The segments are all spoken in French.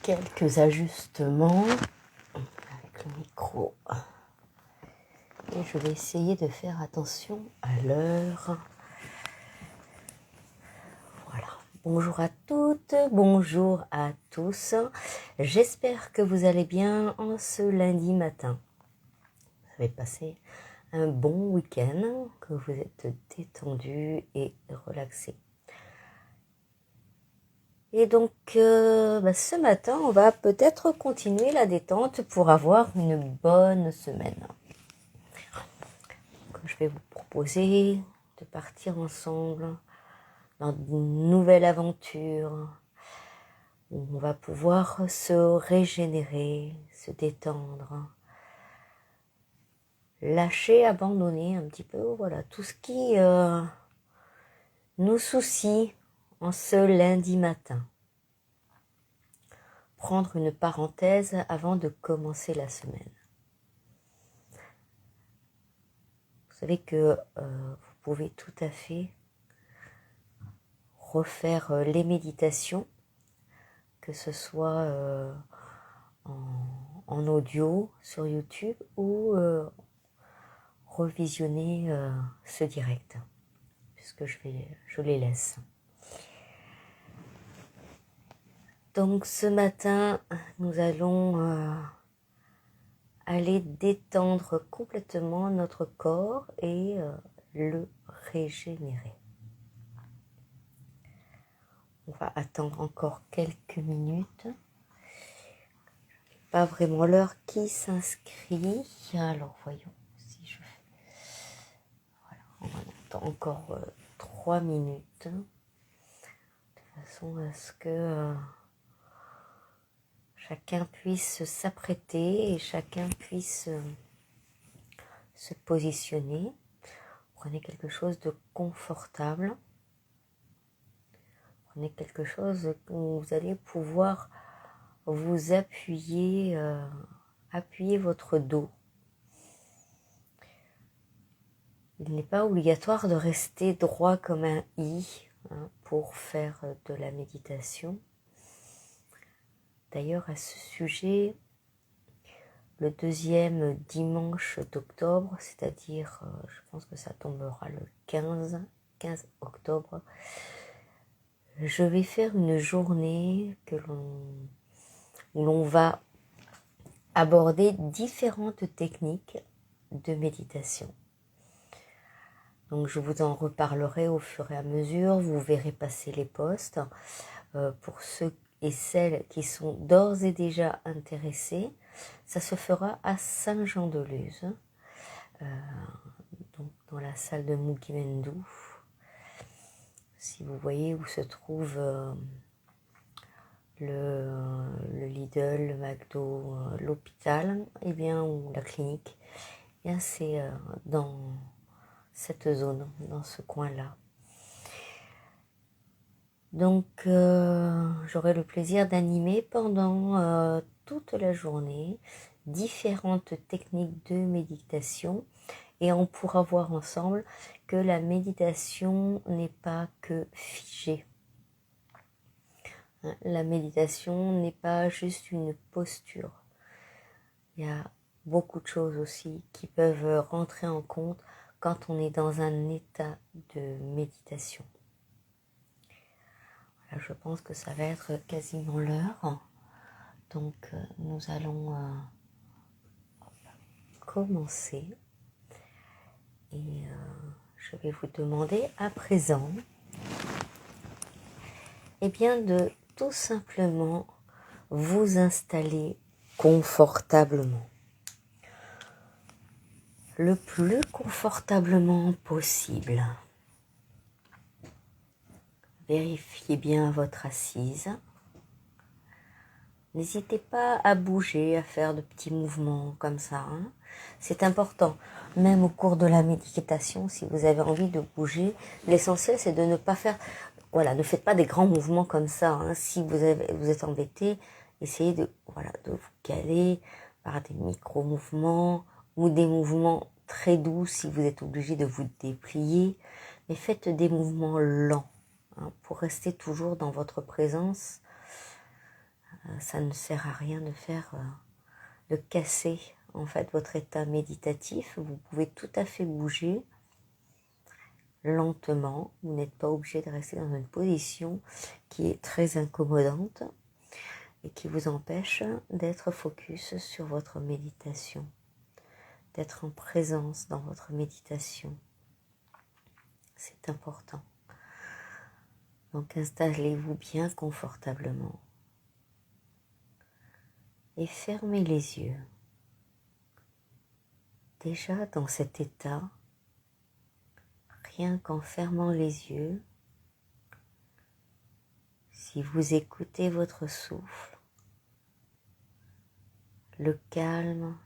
quelques ajustements avec le micro. Et je vais essayer de faire attention à l'heure. Voilà. Bonjour à toutes, bonjour à tous. J'espère que vous allez bien en ce lundi matin. Vous avez passé un bon week-end, que vous êtes détendu et relaxé. Et donc, ce matin, on va peut-être continuer la détente pour avoir une bonne semaine. Donc, je vais vous proposer de partir ensemble dans une nouvelle aventure où on va pouvoir se régénérer, se détendre, lâcher, abandonner un petit peu, voilà, tout ce qui nous soucie en ce lundi matin. Prendre une parenthèse avant de commencer la semaine. Vous savez que vous pouvez tout à fait refaire les méditations, que ce soit en audio sur YouTube ou revisionner ce direct, puisque je les laisse. Donc ce matin, nous allons aller détendre complètement notre corps et le régénérer. On va attendre encore quelques minutes. Pas vraiment l'heure qui s'inscrit. Alors voyons si je fais. Voilà, on va attendre encore 3 minutes. De façon à ce que chacun puisse s'apprêter et chacun puisse se positionner. Prenez quelque chose de confortable. Prenez quelque chose où vous allez pouvoir vous appuyer, appuyer votre dos. Il n'est pas obligatoire de rester droit comme un i pour faire de la méditation. D'ailleurs, à ce sujet, le deuxième dimanche d'octobre, c'est-à-dire, je pense que ça tombera le 15 octobre, je vais faire une journée où l'on va aborder différentes techniques de méditation. Donc je vous en reparlerai au fur et à mesure, vous verrez passer les posts. Pour ceux et celles qui sont d'ores et déjà intéressés, ça se fera à Saint-Jean-de-Luz, donc dans la salle de Mugimendou. Si vous voyez où se trouve le Lidl, le McDo, l'hôpital, et bien, ou la clinique, et bien c'est dans cette zone, dans ce coin-là. Donc, j'aurai le plaisir d'animer pendant toute la journée différentes techniques de méditation et on pourra voir ensemble que la méditation n'est pas que figée. La méditation n'est pas juste une posture. Il y a beaucoup de choses aussi qui peuvent rentrer en compte quand on est dans un état de méditation. Voilà, je pense que ça va être quasiment l'heure. Donc nous allons commencer. Et je vais vous demander à présent de tout simplement vous installer confortablement. Le plus confortablement possible. Vérifiez bien votre assise. N'hésitez pas à bouger, à faire de petits mouvements comme ça. C'est important. Même au cours de la méditation, si vous avez envie de bouger, l'essentiel c'est de ne pas faire... Voilà, ne faites pas des grands mouvements comme ça. Si vous êtes embêté, essayez de vous caler par des micro-mouvements ou des mouvements très doux si vous êtes obligé de vous déplier. Mais faites des mouvements lents pour rester toujours dans votre présence. Ça ne sert à rien de de casser en fait votre état méditatif. Vous pouvez tout à fait bouger lentement. Vous n'êtes pas obligé de rester dans une position qui est très incommodante et qui vous empêche d'être focus sur votre méditation, d'être en présence dans votre méditation. C'est important. Donc installez-vous bien confortablement et fermez les yeux. Déjà dans cet état, rien qu'en fermant les yeux, si vous écoutez votre souffle, le calme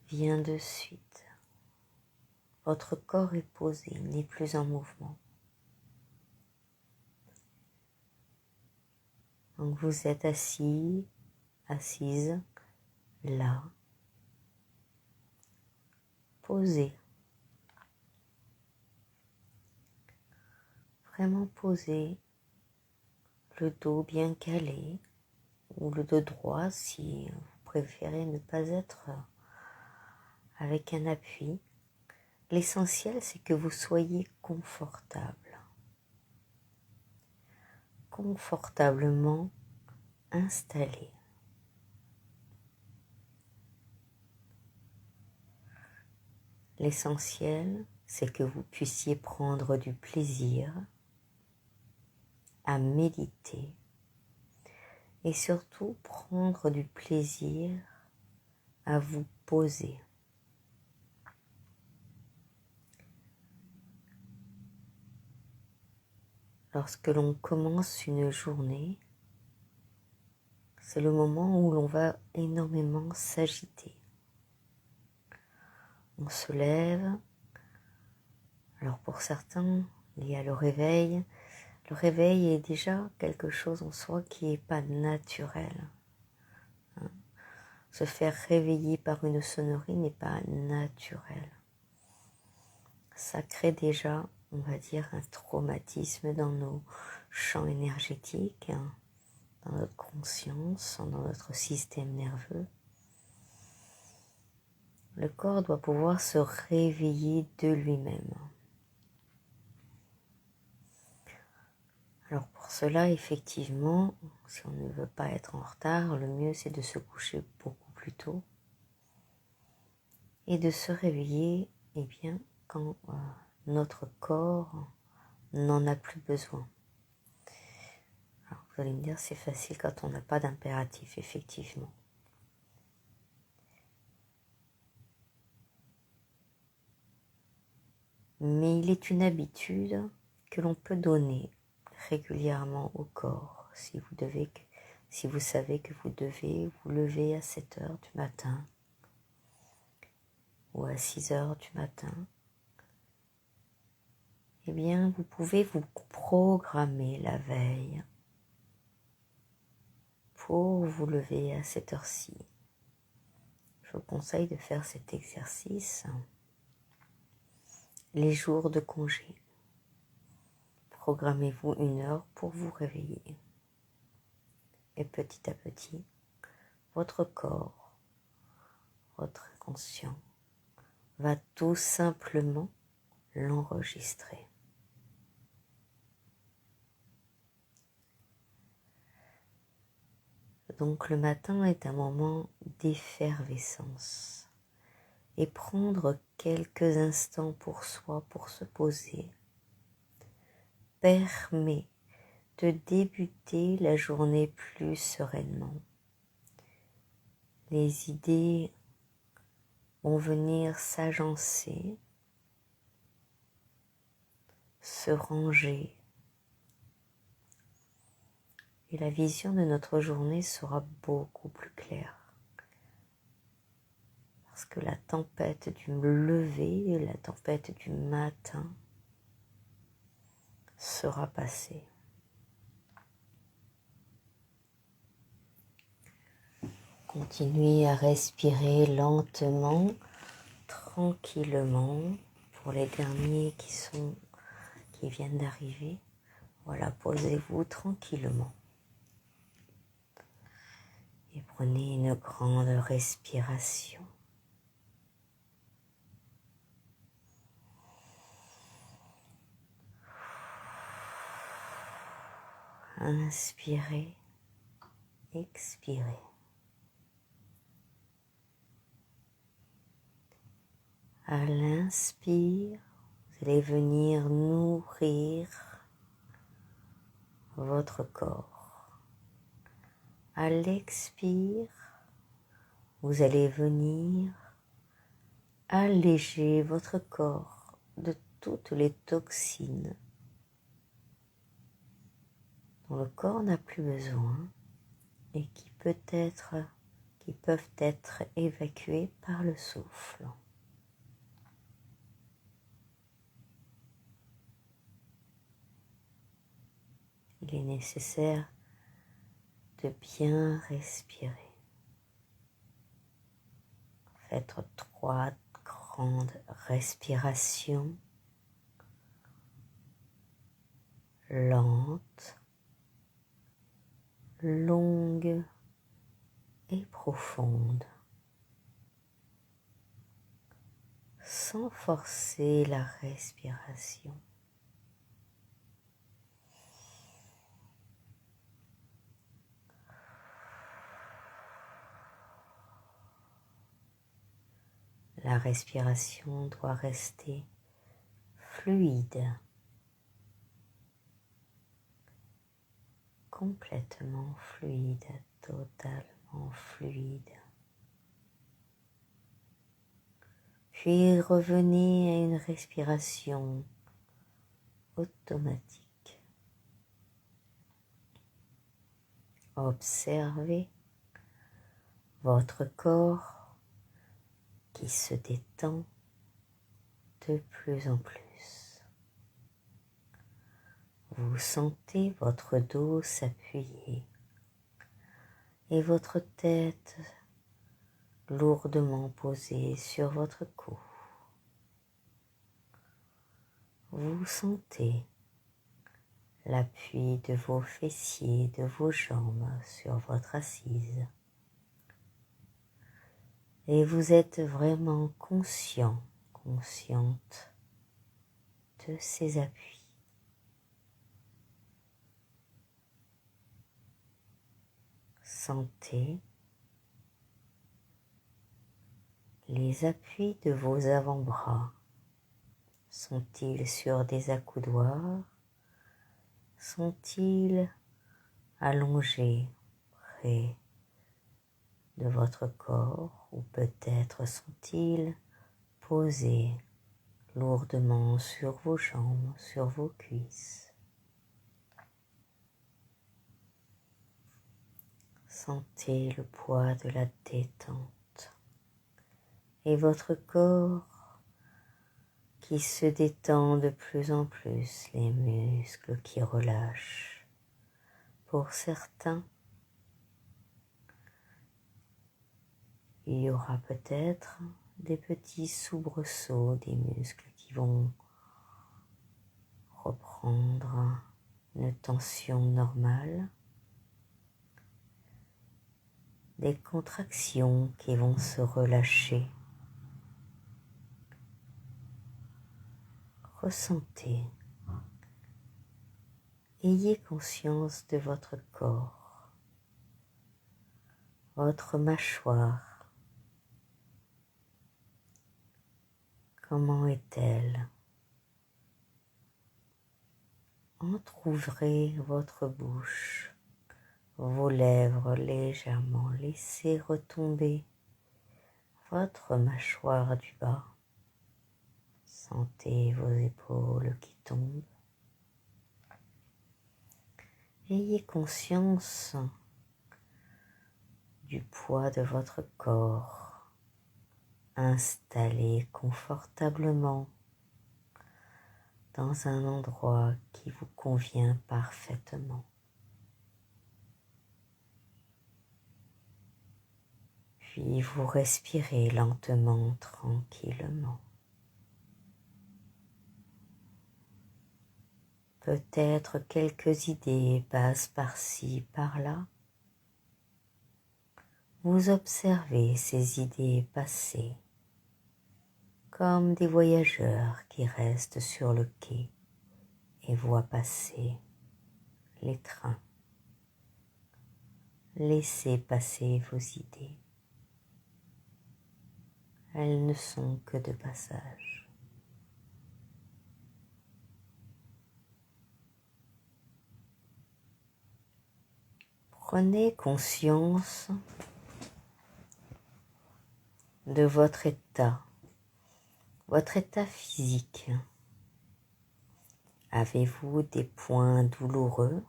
vient de suite. Votre corps est posé, il n'est plus en mouvement. Donc vous êtes assis, assise, là, posé. Vraiment posé, le dos bien calé, ou le dos droit si vous préférez ne pas être avec un appui. L'essentiel, c'est que vous soyez confortable, confortablement installé. L'essentiel, c'est que vous puissiez prendre du plaisir à méditer et surtout prendre du plaisir à vous poser. Lorsque l'on commence une journée, c'est le moment où l'on va énormément s'agiter. On se lève. Alors pour certains, il y a le réveil. Le réveil est déjà quelque chose en soi qui n'est pas naturel. Se faire réveiller par une sonnerie n'est pas naturel. Ça crée déjà, on va dire, un traumatisme dans nos champs énergétiques, dans notre conscience, dans notre système nerveux. Le corps doit pouvoir se réveiller de lui-même. Alors pour cela, effectivement, si on ne veut pas être en retard, le mieux c'est de se coucher beaucoup plus tôt et de se réveiller bien, quand notre corps n'en a plus besoin. Alors vous allez me dire, c'est facile quand on n'a pas d'impératif, effectivement. Mais il est une habitude que l'on peut donner régulièrement au corps si vous savez que vous devez vous lever à 7 heures du matin ou à 6 heures du matin. Eh bien, vous pouvez vous programmer la veille pour vous lever à cette heure-ci. Je vous conseille de faire cet exercice les jours de congé. Programmez-vous 1 heure pour vous réveiller. Et petit à petit, votre corps, votre inconscient, va tout simplement l'enregistrer. Donc le matin est un moment d'effervescence et prendre quelques instants pour soi, pour se poser, permet de débuter la journée plus sereinement. Les idées vont venir s'agencer, se ranger, et la vision de notre journée sera beaucoup plus claire. Parce que la tempête du lever, la tempête du matin sera passée. Continuez à respirer lentement, tranquillement. Pour les derniers qui viennent d'arriver, voilà, posez-vous tranquillement. Et prenez une grande respiration. Inspirez, expirez. À l'inspire, vous allez venir nourrir votre corps. À l'expire, vous allez venir alléger votre corps de toutes les toxines dont le corps n'a plus besoin et qui peuvent être évacuées par le souffle. Il est nécessaire de bien respirer. Faites 3 grandes respirations lentes, longues et profondes, sans forcer la respiration. La respiration doit rester fluide, complètement fluide, totalement fluide. Puis revenez à une respiration automatique. Observez votre corps qui se détend de plus en plus. Vous sentez votre dos s'appuyer et votre tête lourdement posée sur votre cou. Vous sentez l'appui de vos fessiers, de vos jambes sur votre assise. Et vous êtes vraiment conscient, consciente de ces appuis. Sentez les appuis de vos avant-bras. Sont-ils sur des accoudoirs? Sont-ils allongés près de votre corps ou peut-être sont-ils posés lourdement sur vos jambes, sur vos cuisses? Sentez le poids de la détente et votre corps qui se détend de plus en plus, les muscles qui relâchent. Pour certains, il y aura peut-être des petits soubresauts des muscles qui vont reprendre une tension normale, des contractions qui vont se relâcher. Ressentez, ayez conscience de votre corps, votre mâchoire. Comment est-elle? Entr'ouvrez votre bouche, vos lèvres légèrement, laissez retomber votre mâchoire du bas. Sentez vos épaules qui tombent. Ayez conscience du poids de votre corps, installé confortablement dans un endroit qui vous convient parfaitement. Puis vous respirez lentement, tranquillement. Peut-être quelques idées passent par-ci, par-là. Vous observez ces idées passées comme des voyageurs qui restent sur le quai et voient passer les trains. Laissez passer vos idées. Elles ne sont que de passage. Prenez conscience de votre état physique. Avez-vous des points douloureux?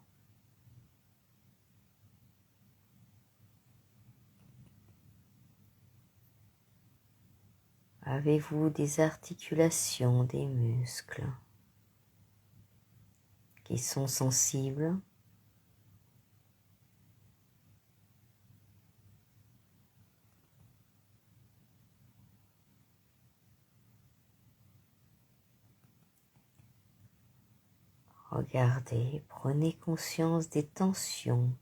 Avez-vous des articulations, des muscles qui sont sensibles? Regardez, prenez conscience des tensions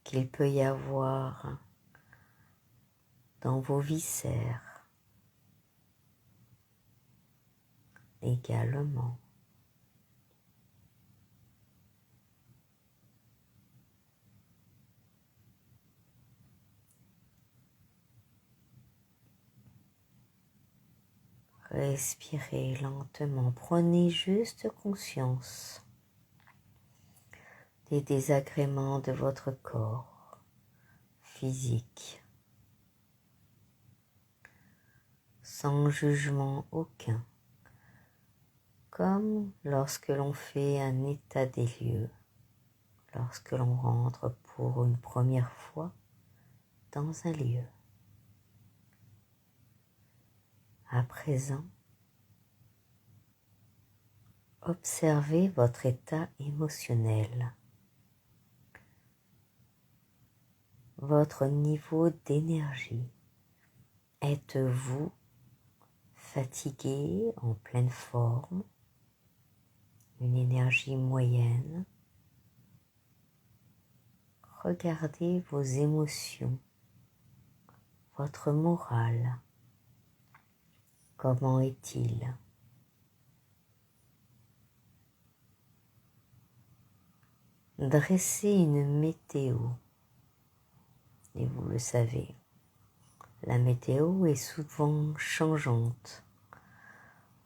qu'il peut y avoir dans vos viscères également. Respirez lentement, prenez juste conscience des désagréments de votre corps physique, sans jugement aucun, comme lorsque l'on fait un état des lieux, lorsque l'on rentre pour une première fois dans un lieu. À présent, observez votre état émotionnel, votre niveau d'énergie. Êtes-vous fatigué, en pleine forme, une énergie moyenne? Regardez vos émotions, votre moral. Comment est-il? Dressez une météo. Et vous le savez, la météo est souvent changeante.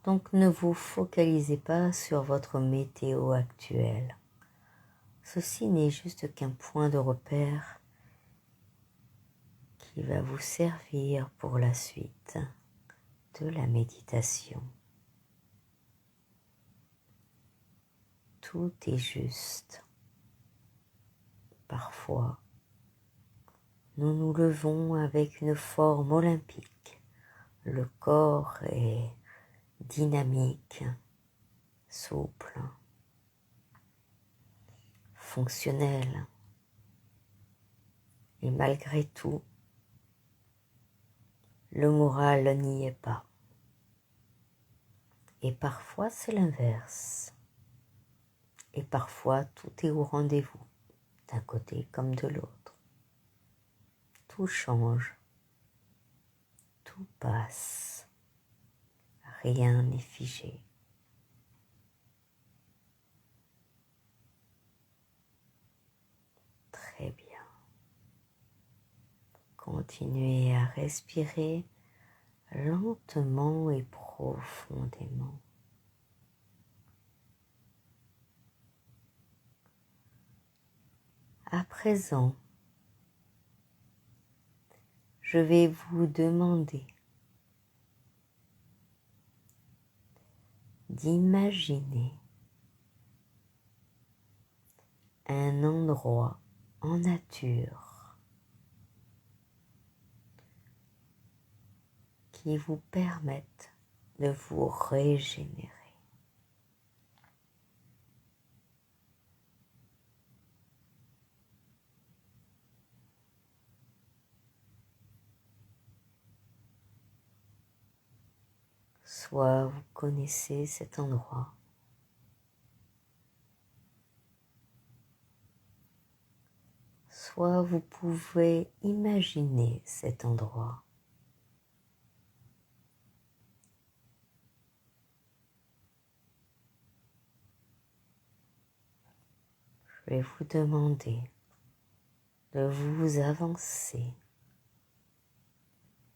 Donc ne vous focalisez pas sur votre météo actuelle. Ceci n'est juste qu'un point de repère qui va vous servir pour la suite de la méditation. Tout est juste. Parfois, nous nous levons avec une forme olympique. Le corps est dynamique, souple, fonctionnel. Et malgré tout, le moral n'y est pas. Et parfois, c'est l'inverse. Et parfois, tout est au rendez-vous, d'un côté comme de l'autre. Tout change, tout passe, rien n'est figé. Très bien. Continuez à respirer lentement et profondément. À présent, je vais vous demander d'imaginer un endroit en nature qui vous permette de vous régénérer. Soit vous connaissez cet endroit, soit vous pouvez imaginer cet endroit. Je vais vous demander de vous avancer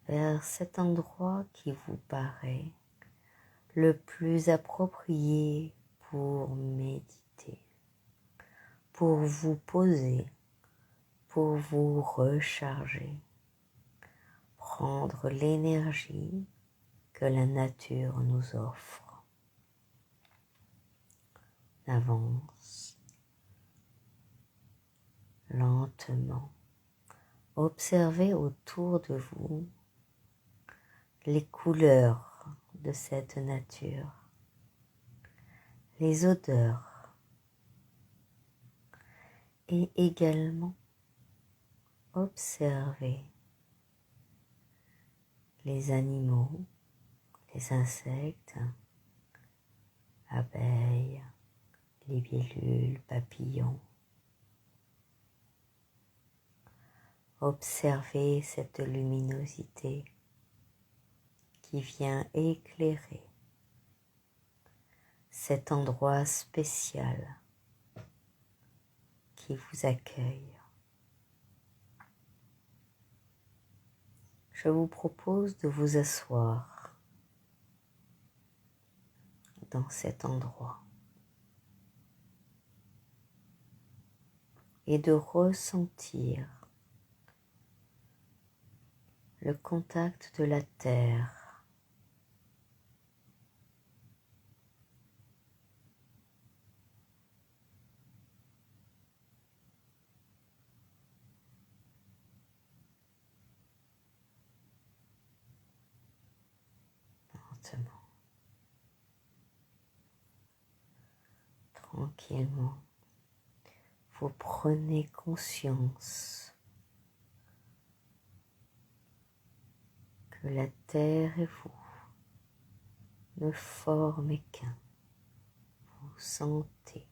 vers cet endroit qui vous paraît le plus approprié pour méditer, pour vous poser, pour vous recharger, prendre l'énergie que la nature nous offre. Avance lentement. Observez autour de vous les couleurs de cette nature, les odeurs et également observez les animaux, les insectes, abeilles, libellules, papillons. Observez cette luminosité qui vient éclairer cet endroit spécial qui vous accueille. Je vous propose de vous asseoir dans cet endroit et de ressentir le contact de la terre lentement, tranquillement. Vous prenez conscience que la terre et vous ne forment qu'un. Vous sentez.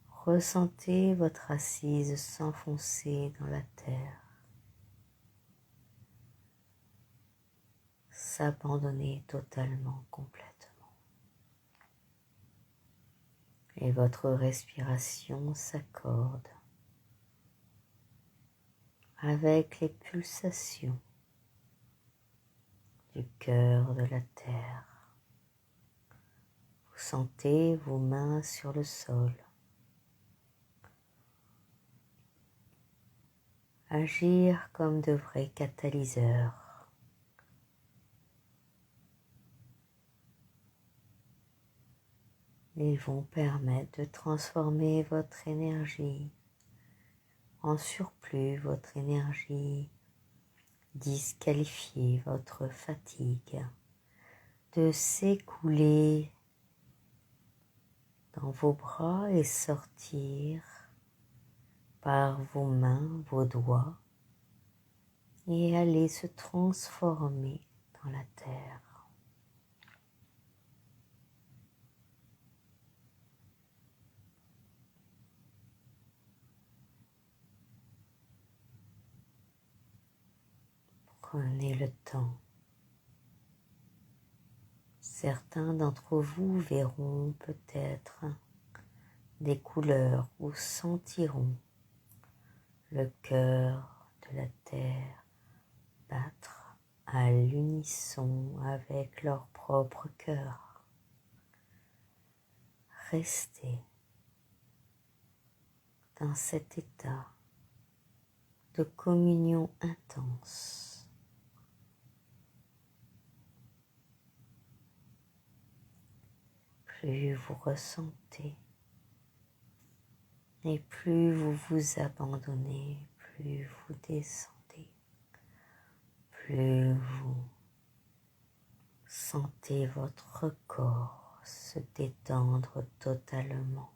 Ressentez votre assise s'enfoncer dans la terre, s'abandonner totalement, complètement. Et votre respiration s'accorde avec les pulsations du cœur de la terre. Vous sentez vos mains sur le sol, agir comme de vrais catalyseurs. Ils vont permettre de transformer votre énergie en surplus, votre énergie disqualifiée, votre fatigue, de s'écouler dans vos bras et sortir par vos mains, vos doigts et aller se transformer dans la terre. Prenez le temps. Certains d'entre vous verront peut-être des couleurs ou sentiront le cœur de la terre battre à l'unisson avec leur propre cœur. Restez dans cet état de communion intense. Plus vous ressentez et plus vous vous abandonnez, plus vous descendez, plus vous sentez votre corps se détendre totalement,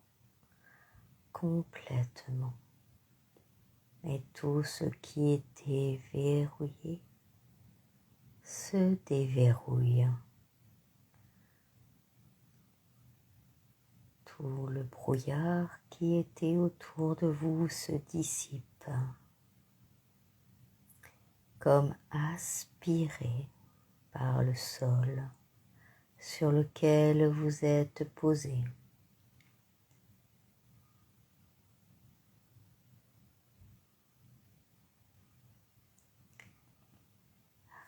complètement, et tout ce qui était verrouillé se déverrouille. Tout le brouillard qui était autour de vous se dissipe, comme aspiré par le sol sur lequel vous êtes posé.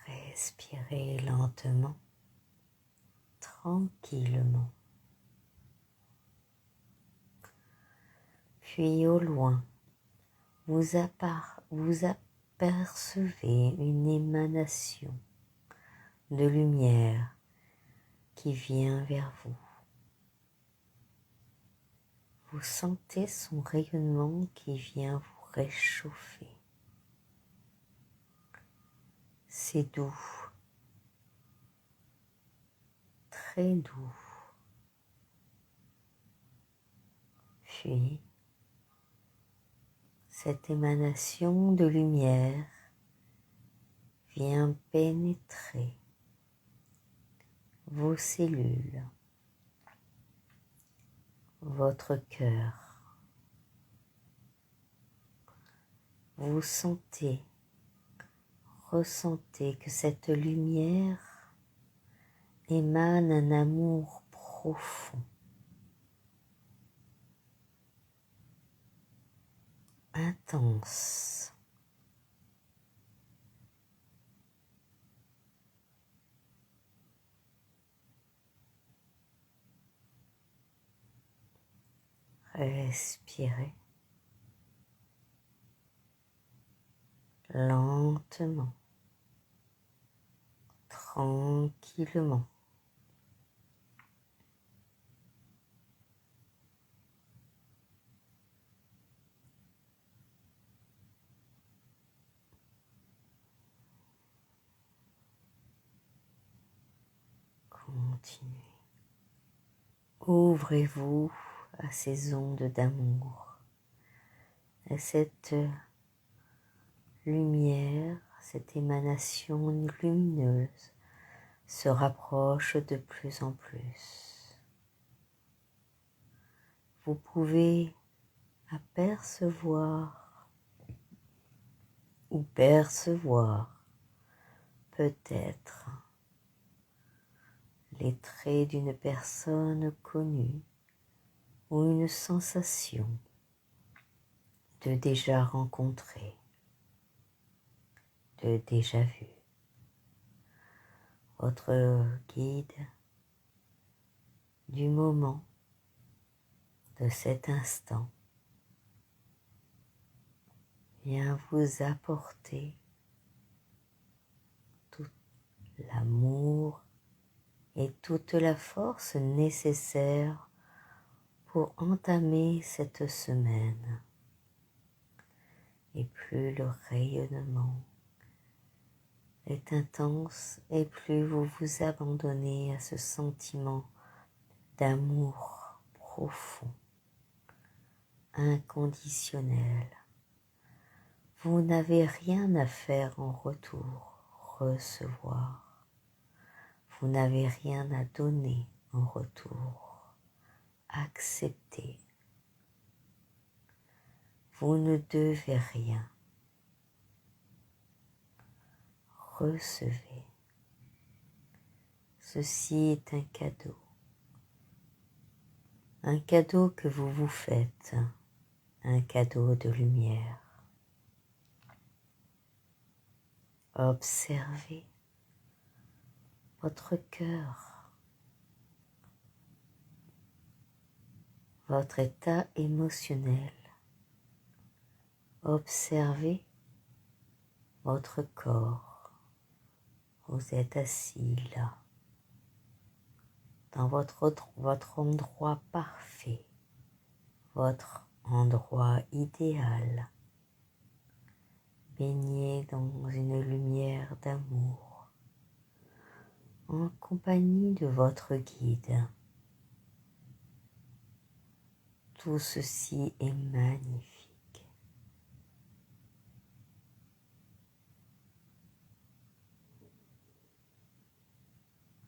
Respirez lentement, tranquillement. Puis au loin, vous apercevez une émanation de lumière qui vient vers vous. Vous sentez son rayonnement qui vient vous réchauffer. C'est doux, très doux. Puis, cette émanation de lumière vient pénétrer vos cellules, votre cœur. Vous ressentez que cette lumière émane un amour profond, intense. Respirez lentement, tranquillement. Continuez. Ouvrez-vous à ces ondes d'amour, à cette lumière, cette émanation lumineuse se rapproche de plus en plus. Vous pouvez apercevoir ou percevoir peut-être les traits d'une personne connue ou une sensation de déjà rencontré, de déjà vu. Votre guide du moment, de cet instant, vient vous apporter tout l'amour et toute la force nécessaire pour entamer cette semaine. Et plus le rayonnement est intense et plus vous vous abandonnez à ce sentiment d'amour profond, inconditionnel. Vous n'avez rien à faire en retour, recevoir. Vous n'avez rien à donner en retour, accepter. Vous ne devez rien. Recevez. Ceci est un cadeau que vous vous faites, un cadeau de lumière. Observez votre cœur, votre état émotionnel. Observez votre corps. Vous êtes assis là, dans votre endroit parfait, votre endroit idéal, baigné dans une lumière d'amour, en compagnie de votre guide. Tout ceci est magnifique.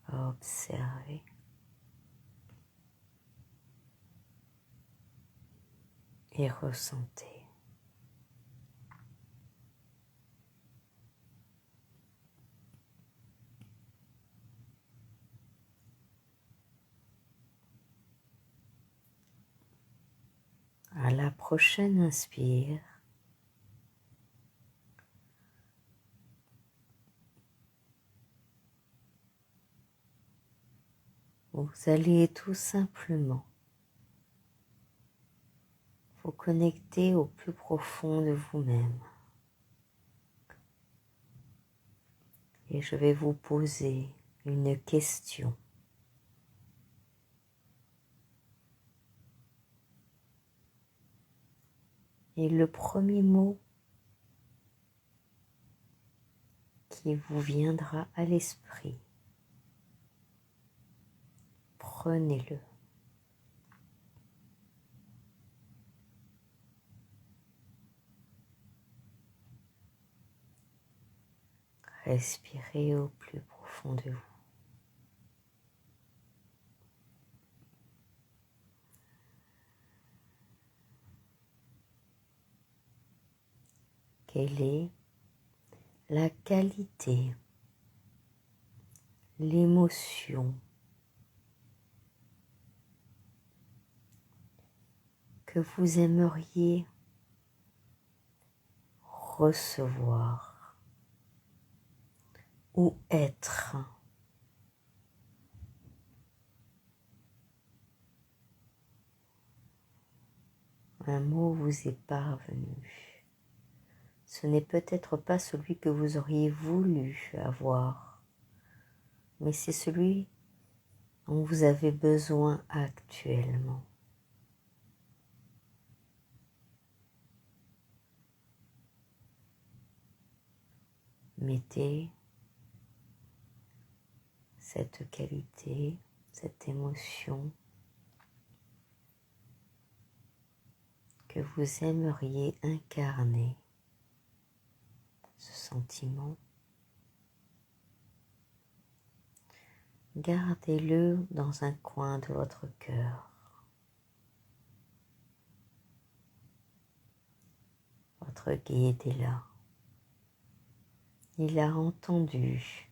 Observez. et ressentez. À la prochaine inspire, vous allez tout simplement vous connecter au plus profond de vous-même. Et je vais vous poser une question. Et le premier mot qui vous viendra à l'esprit, prenez-le. Respirez au plus profond de vous. Quelle est la qualité, l'émotion que vous aimeriez recevoir ou être? Un mot vous est parvenu. Ce n'est peut-être pas celui que vous auriez voulu avoir, mais c'est celui dont vous avez besoin actuellement. Mettez cette qualité, cette émotion que vous aimeriez incarner, ce sentiment. Gardez-le dans un coin de votre cœur. Votre guide est là. Il a entendu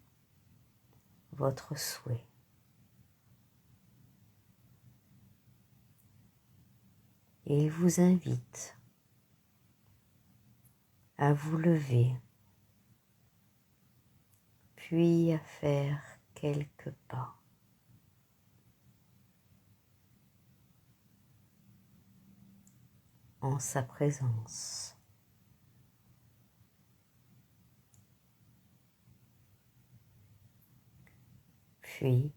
votre souhait. Et il vous invite à vous lever, puis à faire quelques pas. En sa présence. Puis,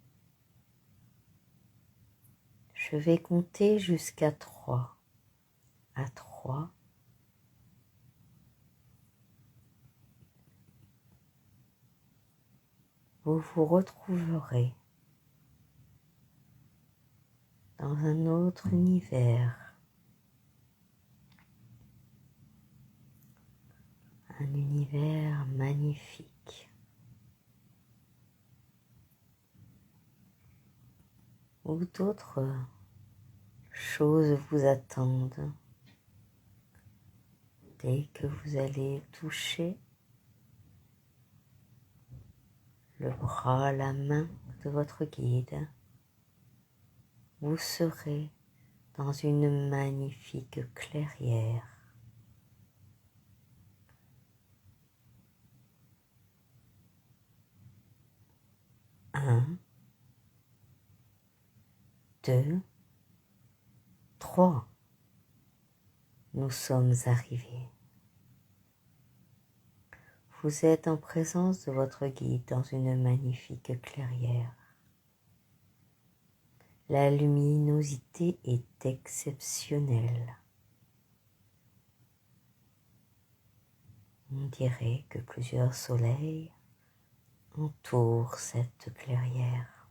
je vais compter jusqu'à 3. À 3, vous vous retrouverez dans un autre univers, un univers magnifique, où d'autres choses vous attendent dès que vous allez toucher le bras, la main de votre guide. Vous serez dans une magnifique clairière. 1, 2, 3. Nous sommes arrivés. Vous êtes en présence de votre guide dans une magnifique clairière. La luminosité est exceptionnelle. On dirait que plusieurs soleils entourent cette clairière.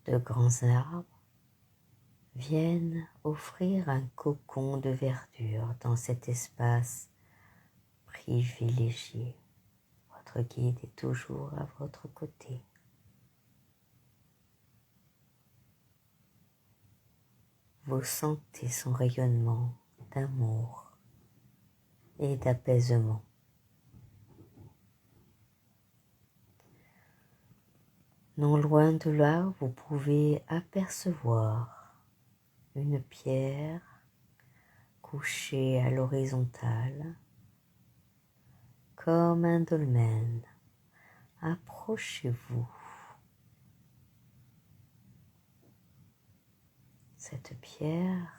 De grands arbres viennent offrir un cocon de verdure dans cet espace privilégié. Votre guide est toujours à votre côté. vous sentez son rayonnement d'amour et d'apaisement. Non loin de là, vous pouvez apercevoir une pierre couchée à l'horizontale comme un dolmen. Approchez-vous. Cette pierre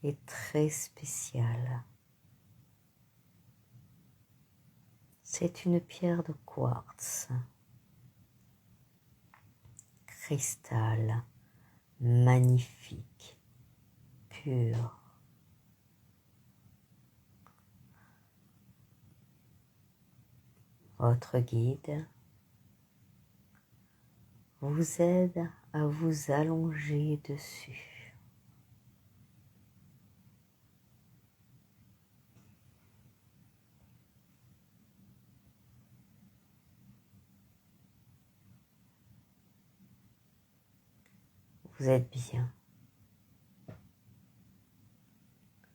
est très spéciale. C'est une pierre de quartz, cristal, magnifique, pur. Votre guide vous aide à vous allonger dessus. Vous êtes bien.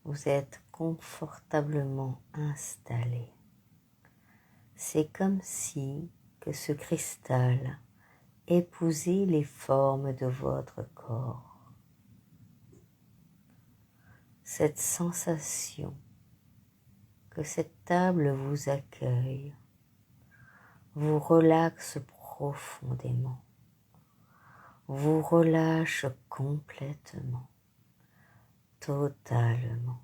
Vous êtes confortablement installé. C'est comme si que ce cristal épousait les formes de votre corps. Cette sensation que cette table vous accueille vous relaxe profondément, vous relâche complètement, totalement,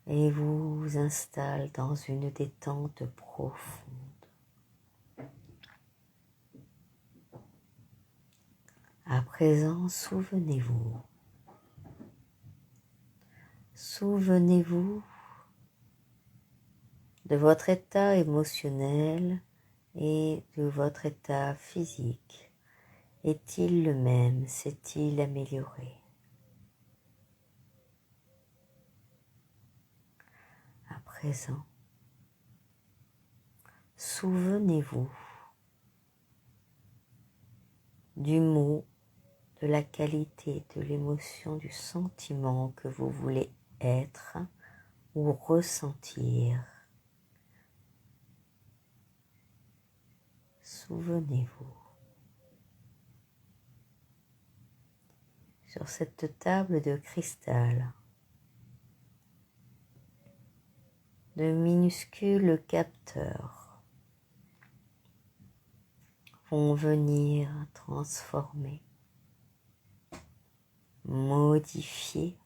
et vous installe dans une détente profonde. À présent, souvenez-vous de votre état émotionnel et de votre état physique. Est-il le même? S'est-il amélioré? À présent, souvenez-vous du mot, de la qualité, de l'émotion, du sentiment que vous voulez être ou ressentir. Souvenez-vous. Sur cette table de cristal, de minuscules capteurs vont venir transformer, modifier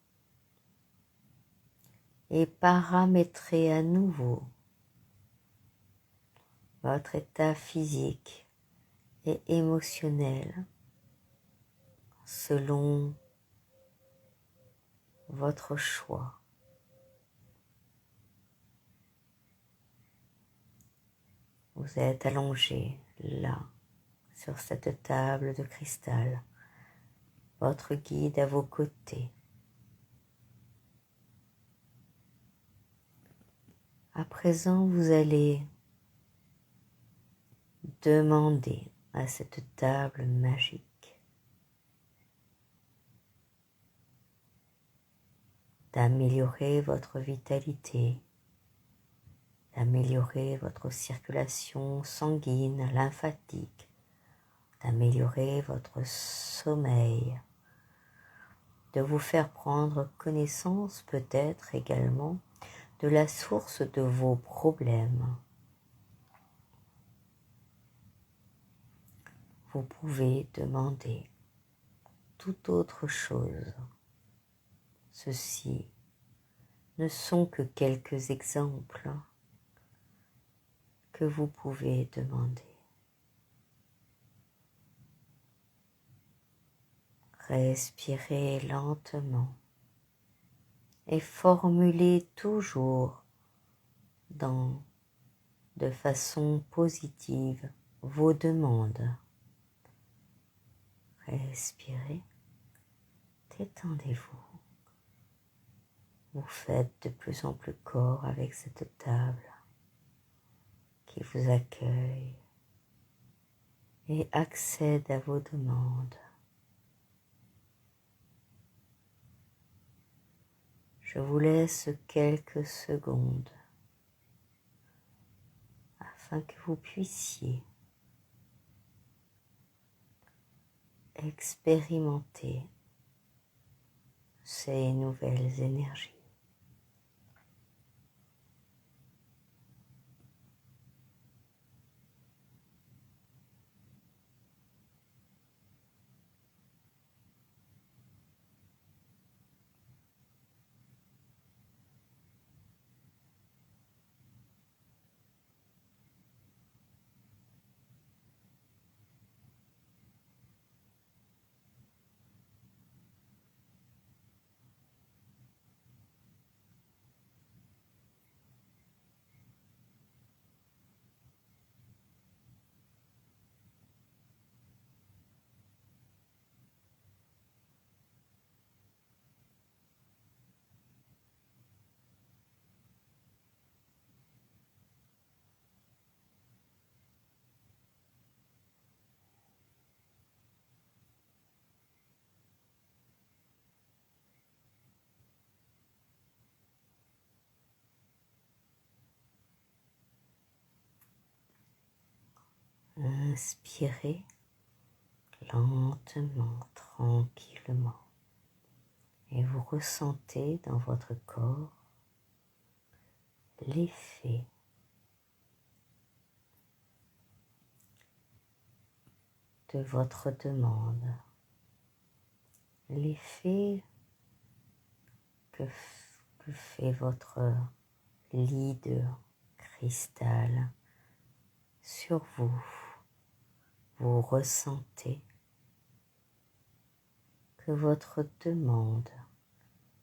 et paramétrer à nouveau votre état physique et émotionnel selon votre choix. Vous êtes allongé là, sur cette table de cristal, votre guide à vos côtés. À présent, vous allez demander à cette table magique d'améliorer votre vitalité, d'améliorer votre circulation sanguine, lymphatique, d'améliorer votre sommeil, de vous faire prendre connaissance peut-être également de la source de vos problèmes. Vous pouvez demander toute autre chose. Ceci ne sont que quelques exemples que vous pouvez demander. Respirez lentement et formulez toujours de façon positive vos demandes. Respirez, détendez-vous. Vous faites de plus en plus corps avec cette table qui vous accueille et accède à vos demandes. Je vous laisse quelques secondes afin que vous puissiez expérimenter ces nouvelles énergies. Inspirez lentement, tranquillement, et vous ressentez dans votre corps l'effet de votre demande, l'effet que fait votre lit de cristal sur vous. Vous ressentez que votre demande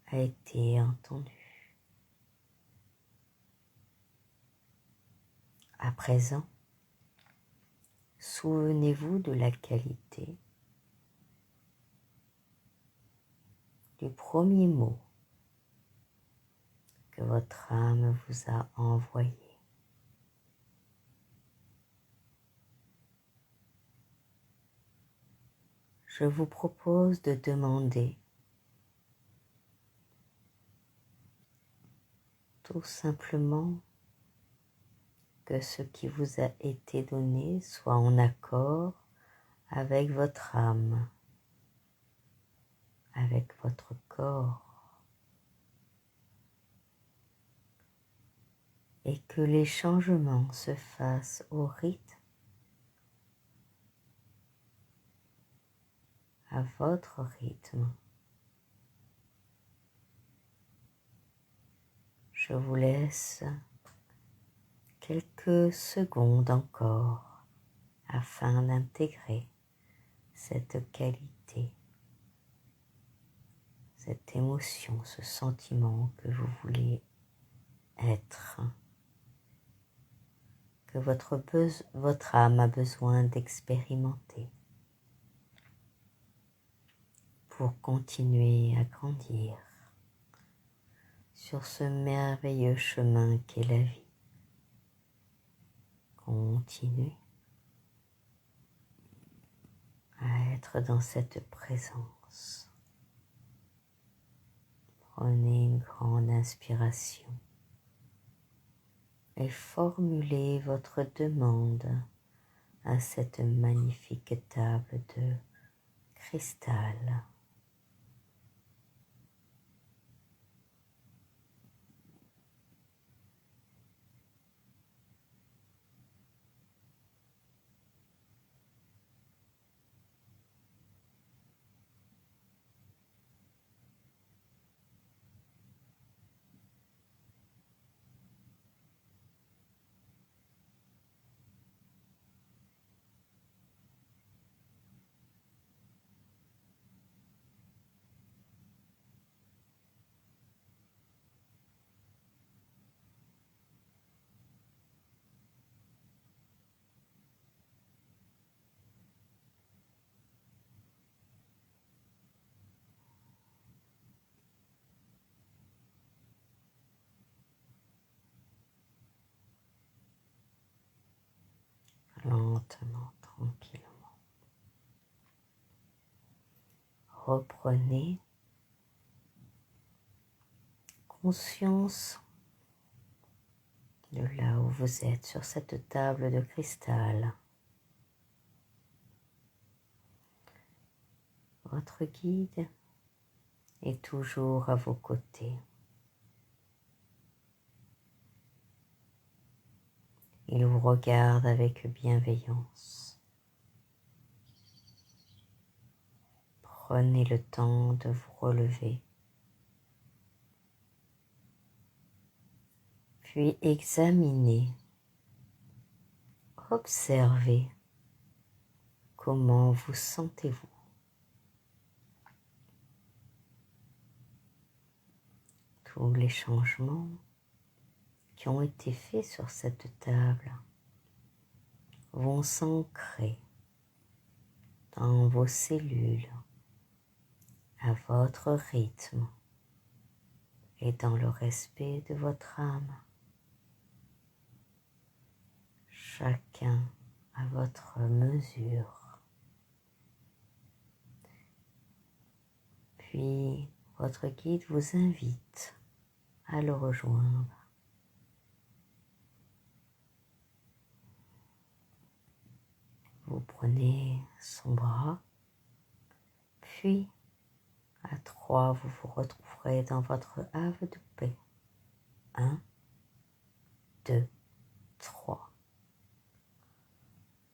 a été entendue. À présent, souvenez-vous de la qualité du premier mot que votre âme vous a envoyé. Je vous propose de demander tout simplement que ce qui vous a été donné soit en accord avec votre âme, avec votre corps, et que les changements se fassent au rythme, à votre rythme. Je vous laisse quelques secondes encore afin d'intégrer cette qualité, cette émotion, ce sentiment que vous voulez être, que votre âme a besoin d'expérimenter pour continuer à grandir sur ce merveilleux chemin qu'est la vie. Continuez à être dans cette présence. Prenez une grande inspiration et formulez votre demande à cette magnifique table de cristal. Lentement, tranquillement. Reprenez conscience de là où vous êtes sur cette table de cristal. Votre guide est toujours à vos côtés. Il vous regarde avec bienveillance. Prenez le temps de vous relever, puis examinez, observez comment vous sentez-vous. Tous les changements qui ont été faits sur cette table vont s'ancrer dans vos cellules, à votre rythme et dans le respect de votre âme. Chacun à votre mesure. Puis votre guide vous invite à le rejoindre. Vous prenez son bras, puis à 3, vous vous retrouverez dans votre havre de paix. 1, 2, 3.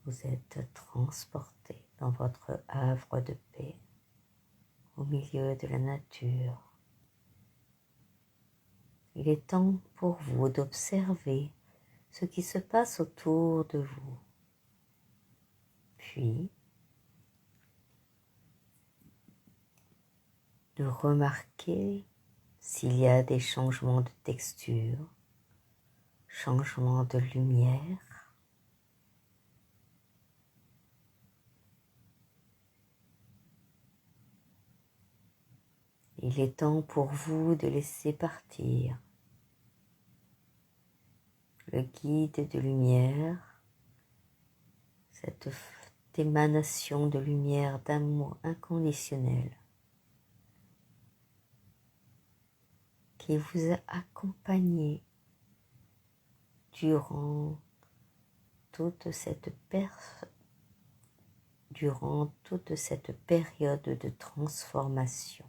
Vous êtes transporté dans votre havre de paix, au milieu de la nature. Il est temps pour vous d'observer ce qui se passe autour de vous. Puis, de remarquer s'il y a des changements de texture, changements de lumière. Il est temps pour vous de laisser partir le guide de lumière, cette émanation de lumière d'amour inconditionnel qui vous a accompagné durant toute cette période de transformation.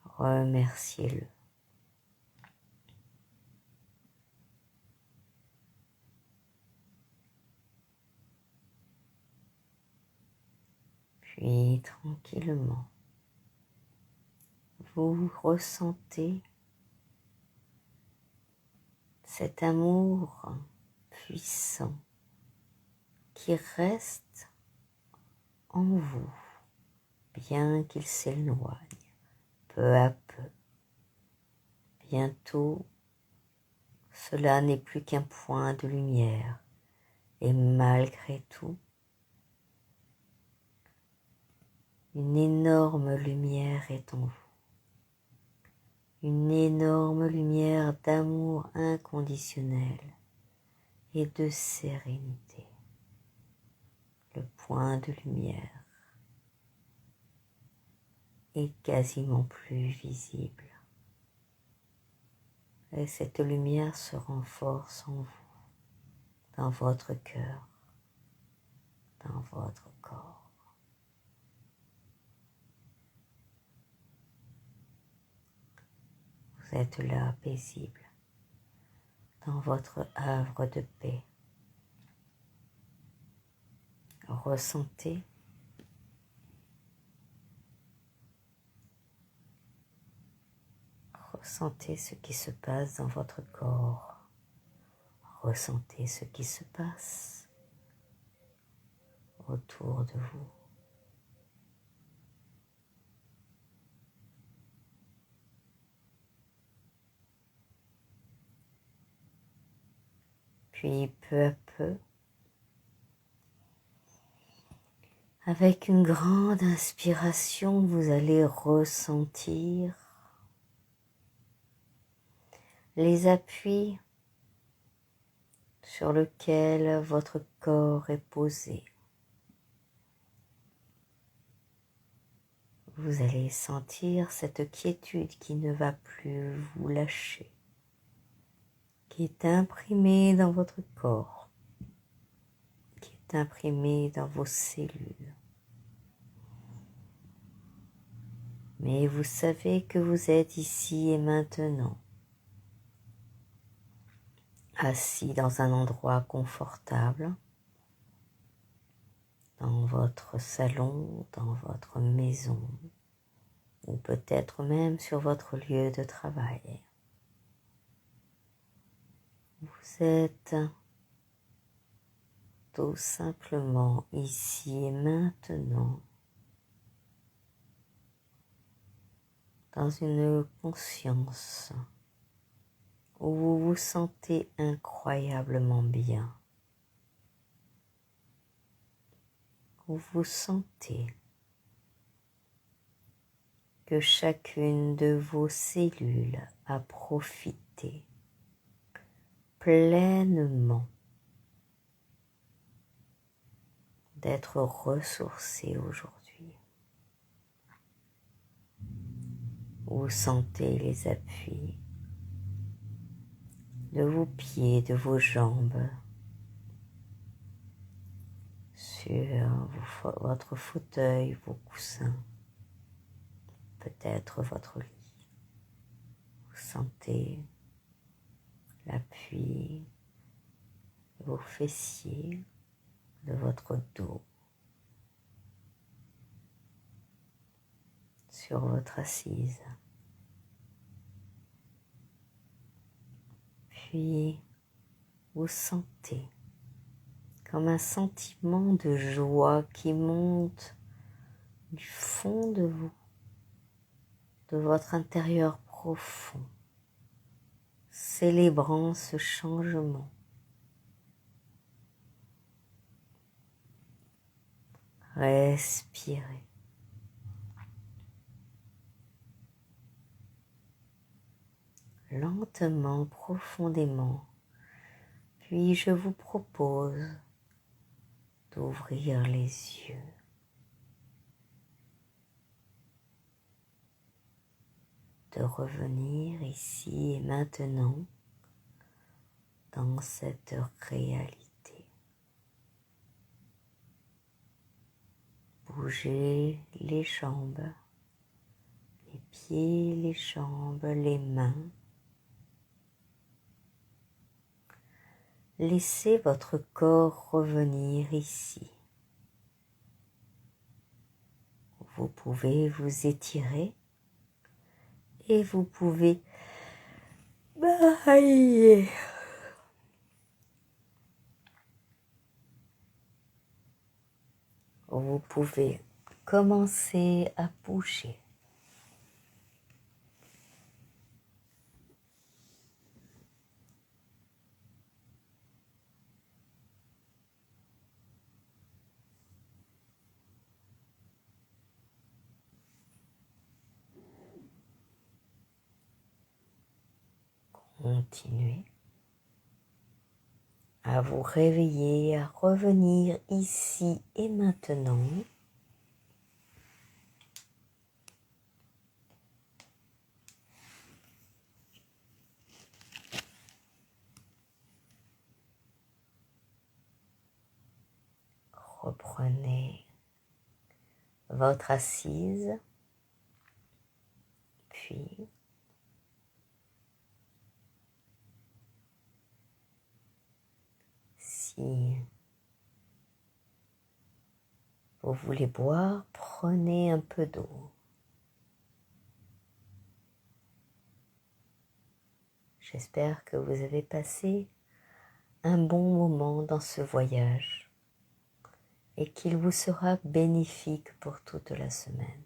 Remerciez-le. Puis tranquillement, vous ressentez cet amour puissant qui reste en vous, bien qu'il s'éloigne peu à peu. Bientôt, cela n'est plus qu'un point de lumière, et malgré tout, une énorme lumière est en vous. Une énorme lumière d'amour inconditionnel et de sérénité. Le point de lumière est quasiment plus visible. Et cette lumière se renforce en vous, dans votre cœur, dans votre corps. Vous êtes là, paisible, dans votre havre de paix. Ressentez ce qui se passe dans votre corps. Ressentez ce qui se passe autour de vous. Puis peu à peu, avec une grande inspiration, vous allez ressentir les appuis sur lequel votre corps est posé. Vous allez sentir cette quiétude qui ne va plus vous lâcher, qui est imprimée dans votre corps, qui est imprimée dans vos cellules. Mais vous savez que vous êtes ici et maintenant, assis dans un endroit confortable, dans votre salon, dans votre maison, ou peut-être même sur votre lieu de travail. Vous êtes tout simplement ici et maintenant dans une conscience où vous vous sentez incroyablement bien, où vous sentez que chacune de vos cellules a profité pleinement d'être ressourcée aujourd'hui. Vous sentez les appuis de vos pieds, de vos jambes sur votre fauteuil, vos coussins, peut-être votre lit. Vous sentez l'appui de vos fessiers, de votre dos, sur votre assise. Puis vous sentez comme un sentiment de joie qui monte du fond de vous, de votre intérieur profond, célébrant ce changement. Respirez. Lentement, profondément, puis je vous propose d'ouvrir les yeux. De revenir ici et maintenant dans cette réalité. Bougez les jambes, les pieds, les jambes, les mains. Laissez votre corps revenir ici. Vous pouvez vous étirer et vous pouvez bailler. Vous pouvez commencer à bouger. Continuez à vous réveiller, à revenir ici et maintenant. Reprenez votre assise, puis si vous voulez boire, prenez un peu d'eau. J'espère que vous avez passé un bon moment dans ce voyage et qu'il vous sera bénéfique pour toute la semaine.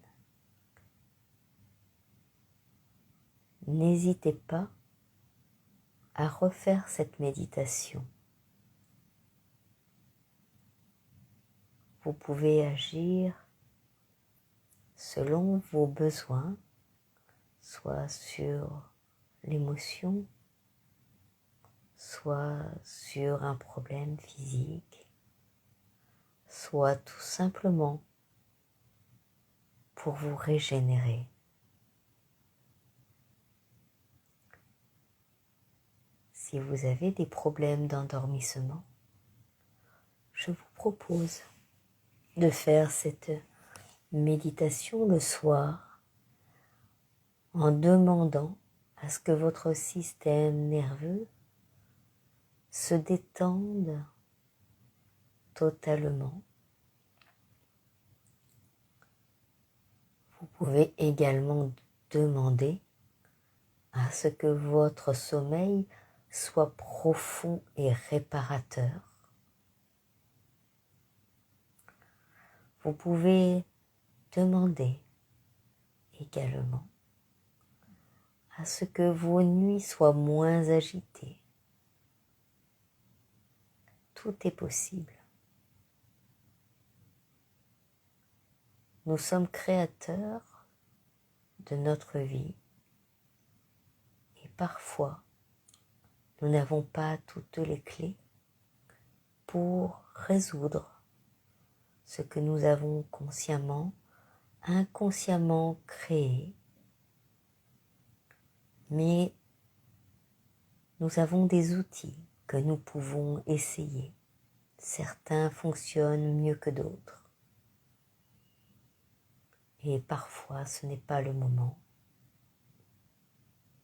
N'hésitez pas à refaire cette méditation. Vous pouvez agir selon vos besoins, soit sur l'émotion, soit sur un problème physique, soit tout simplement pour vous régénérer. Si vous avez des problèmes d'endormissement, je vous propose de faire cette méditation le soir en demandant à ce que votre système nerveux se détende totalement. Vous pouvez également demander à ce que votre sommeil soit profond et réparateur. Vous pouvez demander également à ce que vos nuits soient moins agitées. Tout est possible. Nous sommes créateurs de notre vie et parfois nous n'avons pas toutes les clés pour résoudre ce que nous avons consciemment, inconsciemment créé. Mais nous avons des outils que nous pouvons essayer. Certains fonctionnent mieux que d'autres. Et parfois ce n'est pas le moment.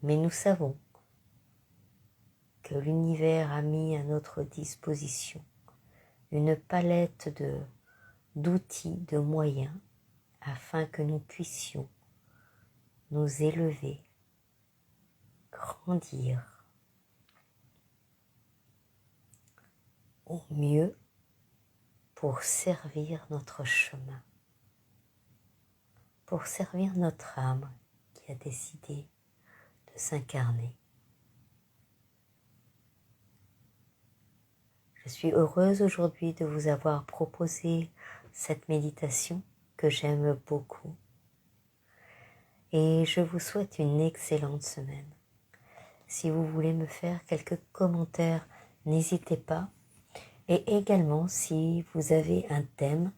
Mais nous savons que l'univers a mis à notre disposition une palette d'outils, de moyens, afin que nous puissions nous élever, grandir au mieux pour servir notre chemin, pour servir notre âme qui a décidé de s'incarner. Je suis heureuse aujourd'hui de vous avoir proposé cette méditation que j'aime beaucoup. Et je vous souhaite une excellente semaine. Si vous voulez me faire quelques commentaires, n'hésitez pas. Et également, si vous avez un thème,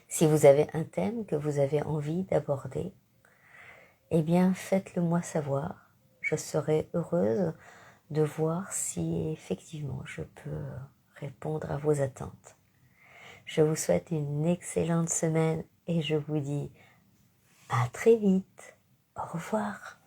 si vous avez un thème que vous avez envie d'aborder, eh bien, faites-le moi savoir. Je serai heureuse de voir si effectivement je peux répondre à vos attentes. Je vous souhaite une excellente semaine et je vous dis à très vite. Au revoir.